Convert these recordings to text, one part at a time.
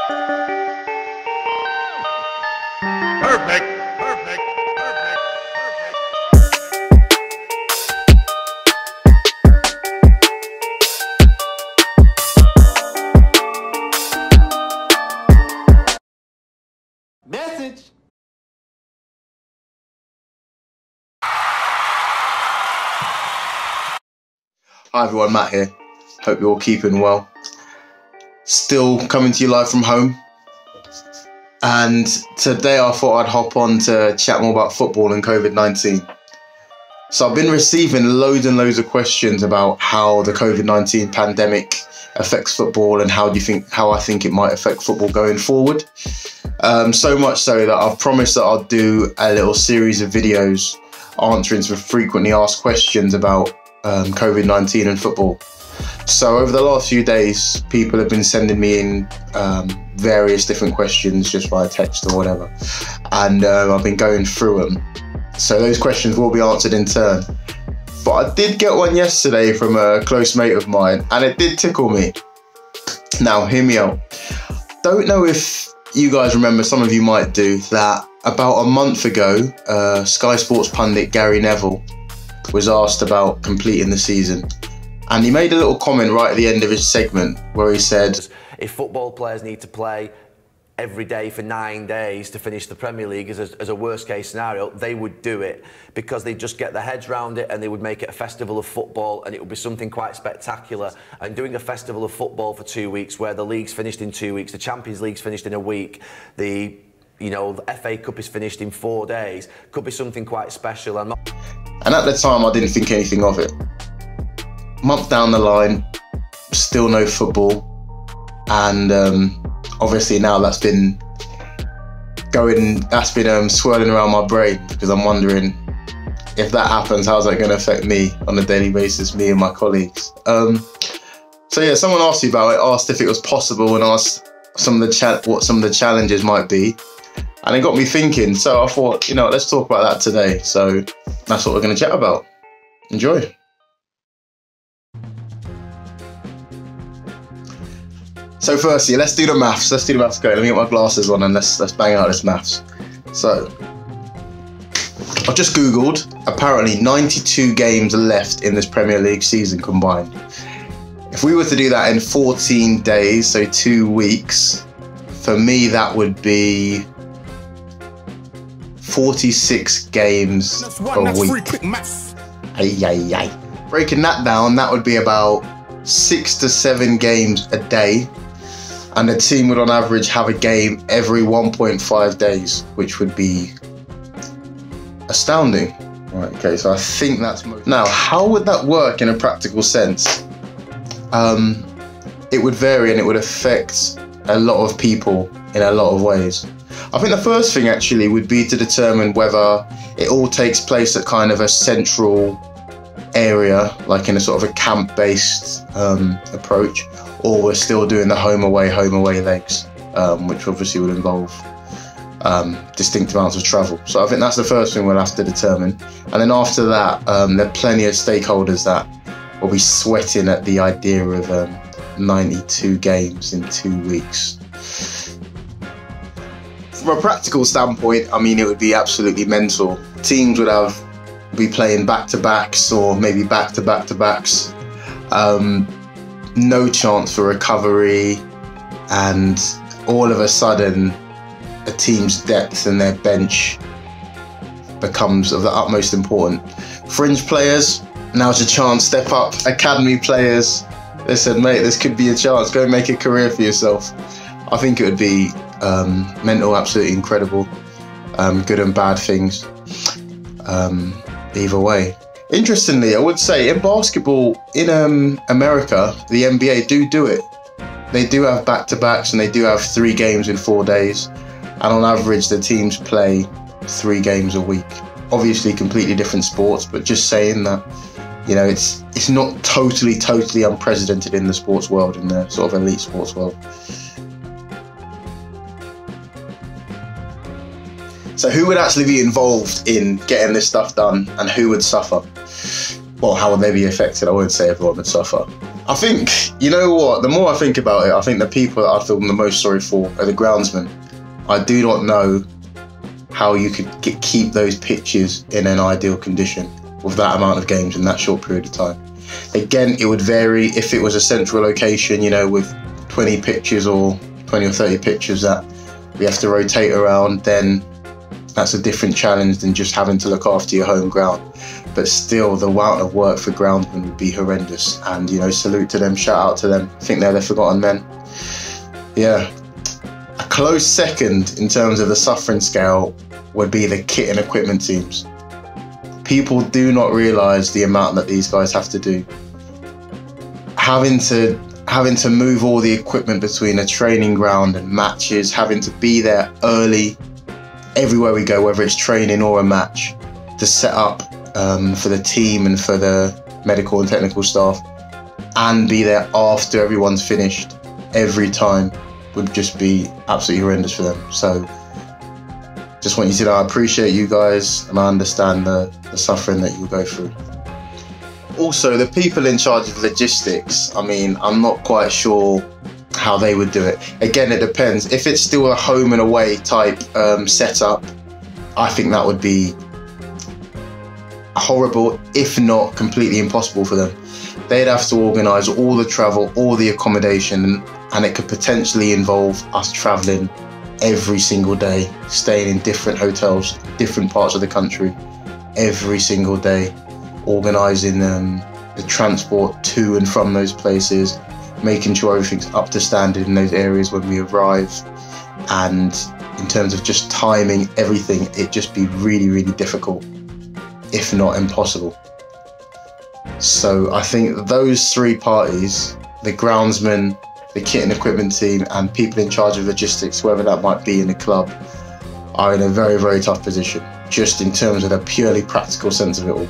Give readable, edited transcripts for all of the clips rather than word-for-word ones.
Perfect, perfect, perfect, perfect. Message. Hi everyone, Matt here. Hope you're all keeping well. Still coming to you live from home. And today I thought I'd hop on to chat more about football and COVID-19. So I've been receiving loads and loads of questions about how the COVID-19 pandemic affects football and how I think it might affect football going forward. So much so that I've promised that I'll do a little series of videos answering some frequently asked questions about COVID-19 and football. So over the last few days, people have been sending me in various different questions just via text or whatever, and I've been going through them. So those questions will be answered in turn. But I did get one yesterday from a close mate of mine, and it did tickle me. Now, hear me out. Don't know if you guys remember, some of you might do, that about a month ago, Sky Sports pundit Gary Neville was asked about completing the season. And he made a little comment right at the end of his segment where he said, if football players need to play every day for 9 days to finish the Premier League as a worst case scenario, they would do it because they'd just get their heads around it and they would make it a festival of football, and it would be something quite spectacular. And doing a festival of football for 2 weeks where the league's finished in 2 weeks, the Champions League's finished in a week, the FA Cup is finished in 4 days, could be something quite special. And at the time I didn't think anything of it. Month down the line, still no football, and obviously now that's been swirling around my brain, because I'm wondering if that happens, how's that going to affect me on a daily basis, me and my colleagues. So yeah, someone asked me about it, asked if it was possible, and asked what some of the challenges might be, and it got me thinking. So I thought, let's talk about that today. So that's what we're going to chat about. Enjoy. So firstly, let's do the maths. Let's do the maths. Go. Let me get my glasses on and let's bang out this maths. So I've just Googled. Apparently 92 games left in this Premier League season combined. If we were to do that in 14 days, so 2 weeks, for me that would be 46 games per week. Breaking that down, that would be about 6 to 7 games a day. And the team would on average have a game every 1.5 days, which would be astounding. Right, okay, so I think that's most. Now, how would that work in a practical sense? It would vary and it would affect a lot of people in a lot of ways. I think the first thing actually would be to determine whether it all takes place at kind of a central area, like in a sort of a camp-based approach, or we're still doing the home away legs, which obviously would involve distinct amounts of travel. So I think that's the first thing we'll have to determine. And then after that, there are plenty of stakeholders that will be sweating at the idea of 92 games in 2 weeks. From a practical standpoint, I mean, it would be absolutely mental. Teams would be playing back-to-backs or maybe back-to-back-to-backs. No chance for recovery, and all of a sudden a team's depth and their bench becomes of the utmost importance. Fringe players, now's your chance, step up. Academy players, listen mate, this could be a chance, go and make a career for yourself. I think it would be mental, absolutely incredible. Good and bad things, either way. Interestingly, I would say in basketball in America, the NBA do it. They do have back-to-backs and they do have 3 games in 4 days. And on average, the teams play 3 games a week. Obviously, completely different sports, but just saying that, it's not totally unprecedented in the sports world, in the sort of elite sports world. So who would actually be involved in getting this stuff done, and who would suffer? Well, how would they be affected? I wouldn't say everyone would suffer. I think, you know what, the more I think about it, I think the people that I feel the most sorry for are the groundsmen. I do not know how you could keep those pitches in an ideal condition with that amount of games in that short period of time. Again, it would vary if it was a central location, you know, with 20 pitches or 20 or 30 pitches that we have to rotate around, then that's a different challenge than just having to look after your home ground. But still, the amount of work for groundsmen would be horrendous. And, you know, salute to them, shout out to them. I think they're the forgotten men. Yeah. A close second in terms of the suffering scale would be the kit and equipment teams. People do not realise the amount that these guys have to do. Having to move all the equipment between a training ground and matches, having to be there early everywhere we go, whether it's training or a match, to set up for the team and for the medical and technical staff, and be there after everyone's finished every time, would just be absolutely horrendous for them. So just want you to know I appreciate you guys, and I understand the suffering that you go through. Also, the people in charge of logistics, I mean, I'm not quite sure how they would do it. Again, it depends. If it's still a home and away type setup, I think that would be horrible, if not completely impossible for them. They'd have to organise all the travel, all the accommodation, and it could potentially involve us travelling every single day, staying in different hotels, different parts of the country, every single day, organising the transport to and from those places, making sure everything's up to standard in those areas when we arrive. And in terms of just timing everything, it'd just be really, really difficult, if not impossible. So I think those three parties, the groundsmen, the kit and equipment team, and people in charge of logistics, whoever that might be in the club, are in a very, very tough position, just in terms of the purely practical sense of it all.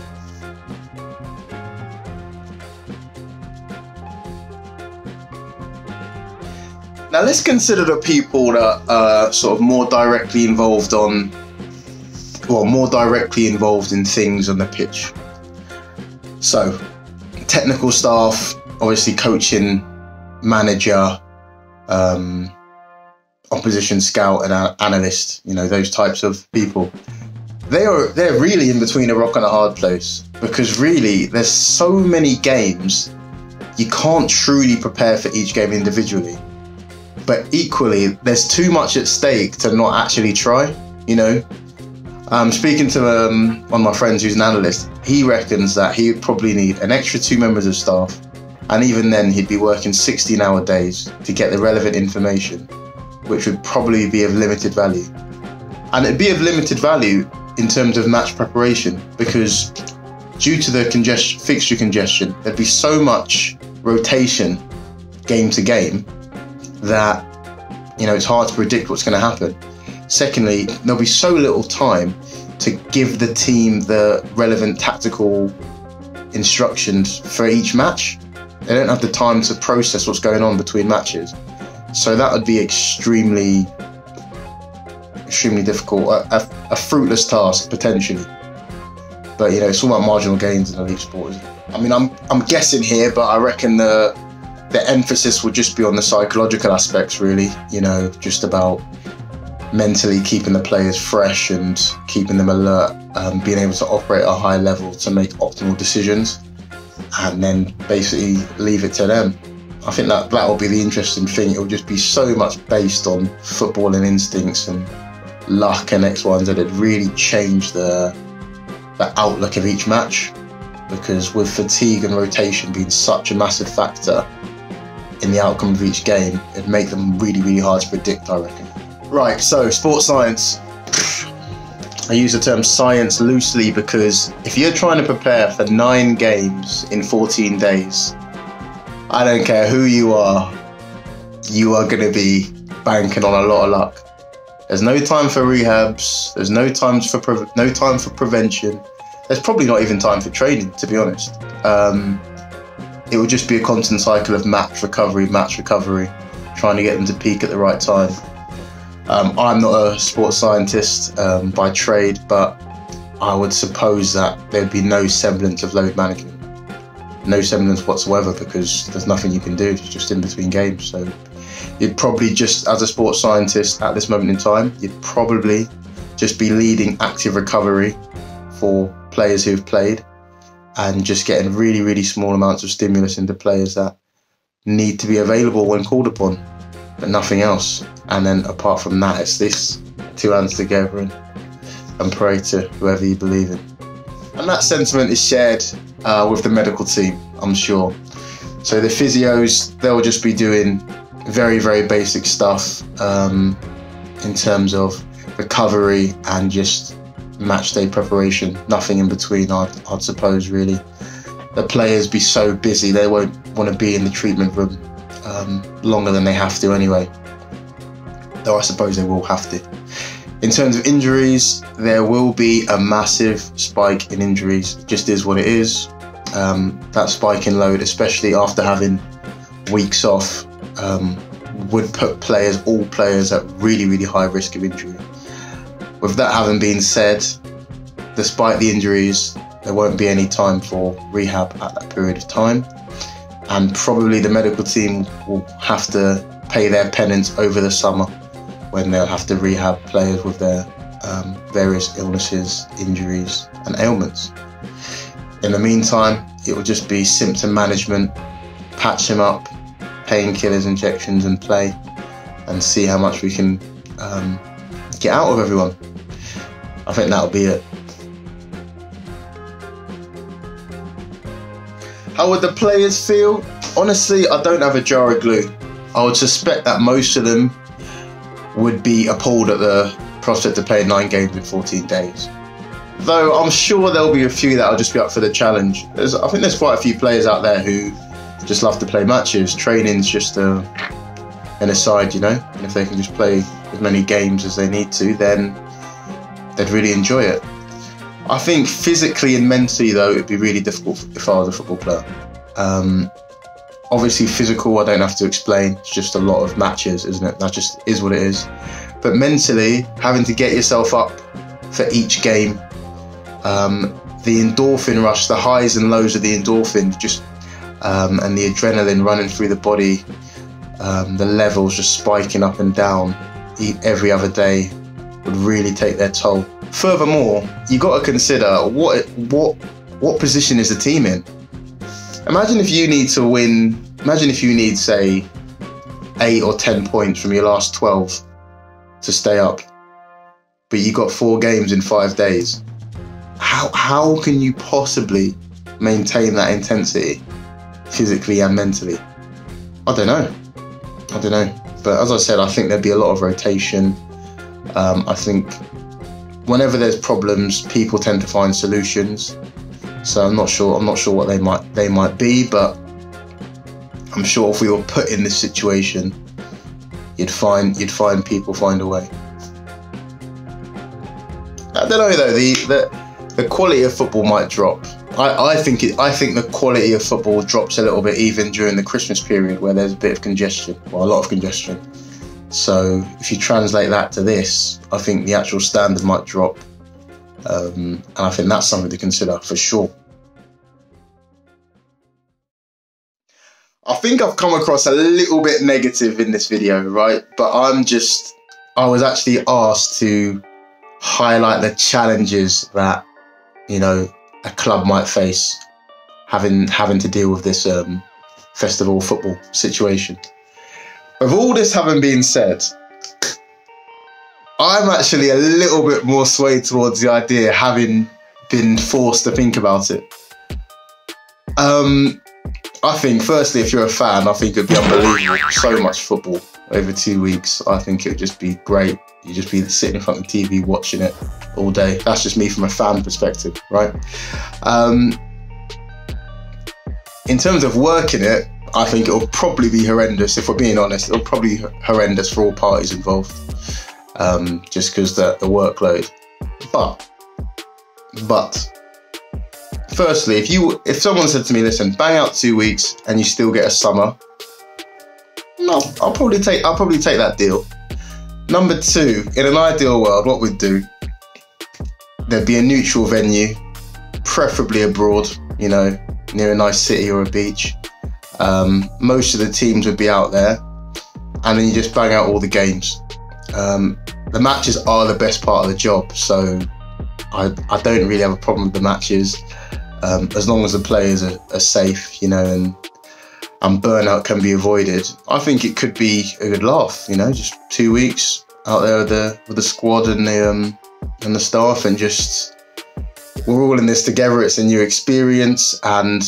Now let's consider the people that are sort of more directly involved in things on the pitch. So, technical staff, obviously coaching, manager, opposition scout and analyst, you know, those types of people. They're really in between a rock and a hard place, because really there's so many games, you can't truly prepare for each game individually. But equally, there's too much at stake to not actually try, you know. Speaking to one of my friends who's an analyst, he reckons that he would probably need an extra 2 members of staff, and even then he'd be working 16-hour days to get the relevant information, which would probably be of limited value. And it'd be of limited value in terms of match preparation, because due to the fixture congestion, there'd be so much rotation game to game that, you know, it's hard to predict what's going to happen. Secondly, there'll be so little time to give the team the relevant tactical instructions for each match. They don't have the time to process what's going on between matches. So that would be extremely difficult, a fruitless task potentially. But, you know, it's all about marginal gains in elite sport, isn't it? I mean, I'm guessing here, but I reckon the emphasis would just be on the psychological aspects, really, you know, just about mentally keeping the players fresh and keeping them alert, being able to operate at a high level to make optimal decisions, and then basically leave it to them. I think that will be the interesting thing. It will just be so much based on footballing instincts and luck and X, Y, and Z. It'd really change the outlook of each match, because with fatigue and rotation being such a massive factor in the outcome of each game, it'd make them really, really hard to predict, I reckon. Right, so sports science. I use the term science loosely because if you're trying to prepare for 9 games in 14 days, I don't care who you are going to be banking on a lot of luck. There's no time for rehabs, there's no time for prevention, there's probably not even time for training, to be honest. It would just be a constant cycle of match recovery, trying to get them to peak at the right time. I'm not a sports scientist by trade, but I would suppose that there'd be no semblance of load management. no semblance whatsoever, because there's nothing you can do. It's just in between games. So you'd probably just, as a sports scientist at this moment in time, you'd probably just be leading active recovery for players who've played, and just getting really, really small amounts of stimulus into players that need to be available when called upon, but nothing else. And then apart from that, it's this: two hands together and pray to whoever you believe in. And that sentiment is shared with the medical team, I'm sure. So the physios, they'll just be doing very, very basic stuff in terms of recovery and just match day preparation. Nothing in between, I'd suppose, really. The players be so busy, they won't want to be in the treatment room longer than they have to anyway. Though I suppose they will have to. In terms of injuries, there will be a massive spike in injuries. It just is what it is. That spike in load, especially after having weeks off, would put all players at really, really high risk of injury. With that having been said, despite the injuries, there won't be any time for rehab at that period of time. And probably the medical team will have to pay their penance over the summer, when they'll have to rehab players with their various illnesses, injuries and ailments. In the meantime, it will just be symptom management, patch them up, painkillers, injections and play, and see how much we can get out of everyone. I think that'll be it. How would the players feel? Honestly, I don't have a jar of glue. I would suspect that most of them would be appalled at the prospect of playing 9 games in 14 days. Though I'm sure there'll be a few that'll just be up for the challenge. I think there's quite a few players out there who just love to play matches. Training's just an aside, you know? And if they can just play as many games as they need to, then they'd really enjoy it. I think physically and mentally, though, it'd be really difficult if I was a football player. Obviously, physical, I don't have to explain. It's just a lot of matches, isn't it? That just is what it is. But mentally, having to get yourself up for each game, the endorphin rush, the highs and lows of the endorphin, and the adrenaline running through the body, the levels just spiking up and down every other day, would really take their toll. Furthermore, you got to consider what position is the team in. Imagine if you need to win. Imagine if you need, say, 8 or 10 points from your last 12 to stay up, but you got 4 games in 5 days. How can you possibly maintain that intensity physically and mentally? I don't know. But as I said, I think there'd be a lot of rotation. I think whenever there's problems, people tend to find solutions. So I'm not sure what they might be, but I'm sure if we were put in this situation, you'd find people find a way. I don't know though. The quality of football might drop. I think the quality of football drops a little bit even during the Christmas period, where there's a bit of congestion, well, a lot of congestion. So if you translate that to this, I think the actual standard might drop. And I think that's something to consider for sure. I think I've come across a little bit negative in this video, right? But I was actually asked to highlight the challenges that, you know, a club might face having to deal with this festival football situation. With all this having been said, I'm actually a little bit more swayed towards the idea, having been forced to think about it. I think, firstly, if you're a fan, I think it'd be unbelievable. So much football over 2 weeks. I think it would just be great. You'd just be sitting in front of the TV watching it all day. That's just me from a fan perspective, right? In terms of working it, I think it'll probably be horrendous. If we're being honest, it'll probably be horrendous for all parties involved, just because the workload. But firstly, if someone said to me, listen, bang out 2 weeks and you still get a summer, no, I'll probably take that deal. Number 2, in an ideal world, what we'd do, there'd be a neutral venue, preferably abroad, you know, near a nice city or a beach. Most of the teams would be out there, and then you just bang out all the games. The matches are the best part of the job, so I don't really have a problem with the matches, as long as the players are safe, you know, and burnout can be avoided. I think it could be a good laugh, you know, just 2 weeks out there with the squad and the staff, and just, we're all in this together. It's a new experience, and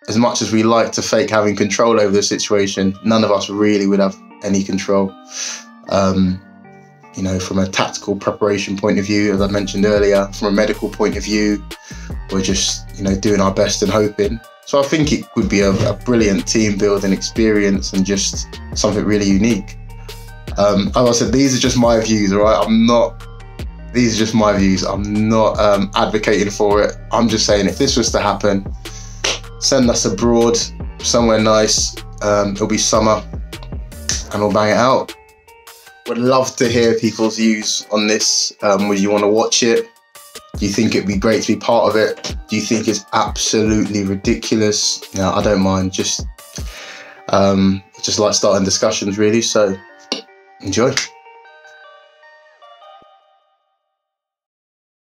as much as we like to fake having control over the situation, none of us really would have any control. You know, from a tactical preparation point of view, as I mentioned earlier, from a medical point of view, we're just, you know, doing our best and hoping. So I think it would be a brilliant team building experience and just something really unique. As I said, these are just my views, all right? These are just my views. I'm not advocating for it. I'm just saying, if this was to happen, send us abroad, somewhere nice. It'll be summer, and we'll bang it out. Would love to hear people's views on this. Would you want to watch it? Do you think it'd be great to be part of it? Do you think it's absolutely ridiculous? No, I don't mind. Just like starting discussions, really. So enjoy.